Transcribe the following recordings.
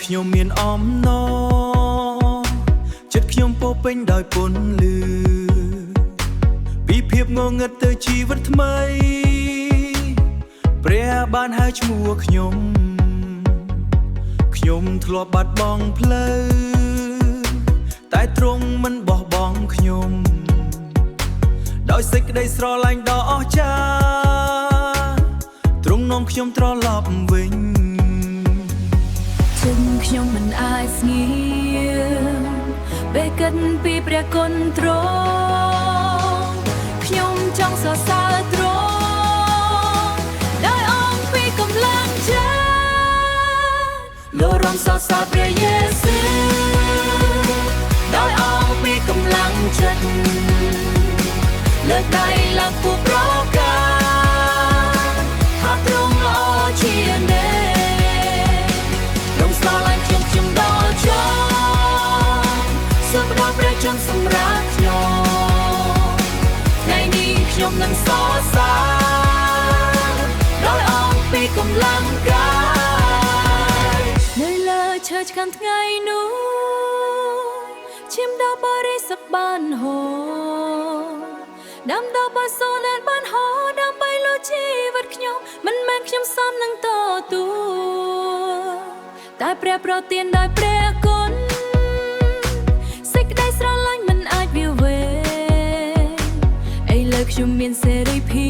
ខ្ញុំមានអំណរចិត្តខ្ញុំពោពេញដោយពន្លឺពីភាពងងឹតទៅជីវិតថ្មីព្រះបានហៅឈ្មោះខ្ញុំធ្លាប់បាត់បង់ផ្លូវតែទ្រង់មិនបោះបង់ខ្ញុំដោយសេចក្តីស្រឡាញ់ដ៏អស្ចារ្យទ្រង់នាំខ្ញុំត្រឡប់វិញខ្ញុំមិនអាចស្ងៀមពេលគិតពីព្រះគុណទ្រង់ខ្ញុំចង់សរសើរទ្រង់ដោយអងពីកម្លាំងចិត្តលោករំសរសើរព្រះយេស៊ូវដោយអងពីកម្លាំងចិត្តលើកដៃឡើងពួរប្រកាសថាទ្រង់ល្អជានិច្ចសម្រាប់ខ្ញុំថ្ងៃនេះខ្ញុំនឹងសរសើរដោយអងពីកម្លាំងកាយនៅលើឈើឆ្កាំថ្ងៃនោះឈាមដ៏បរិសុទ្ធបានហូរដាំដ៏បរិសុទ្ធបានហូរដើម្បីលុបជីវិតខ្ញុំមិនមែនខ្ញុំសមនឹងទទួលតែព្រះប្រទានដោយព្រះគុណស្រឡាញ់មិនអាចវាវេឥឡូវខ្ញុំមានសេរីភា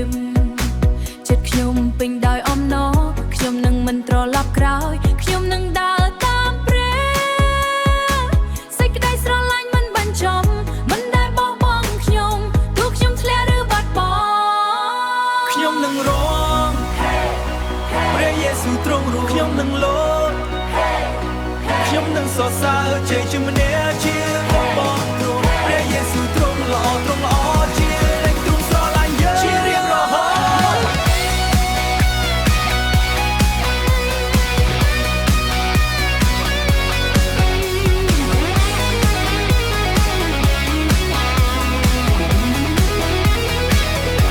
ពចិត្តខ្ញុំពេញដោយអំណរខ្ញុំនឹងមិនត្រឡប់ក្រោយខ្ញុំនឹងដើរតាមព្រះសេចក្តីស្រឡាញ់មិនបញ្ចប់មិនដែលបោះបង់ខ្ញុំទោះខ្ញុំធ្លាក់ឬបាត់បង់ខ្ញុំនឹងរងព្រះយេស៊ូវទ្រង់រួចខ្ញុំនឹងលោតខ្ញុំនឹងសរសើរជ័យជំនះជារបស់ទ្រង់ព្រះយេស៊ូវទ្រង់ល្អជាលេខទ្រង់ស្រឡាញ់យើងជារៀងរហូត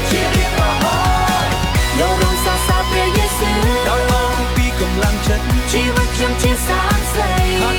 ជារៀងរហូតលោករំសរសើរព្រះយេស៊ូវដោយអងពីកម្លាំងចិត្តជីវិតខ្ញុំជាសាក្សី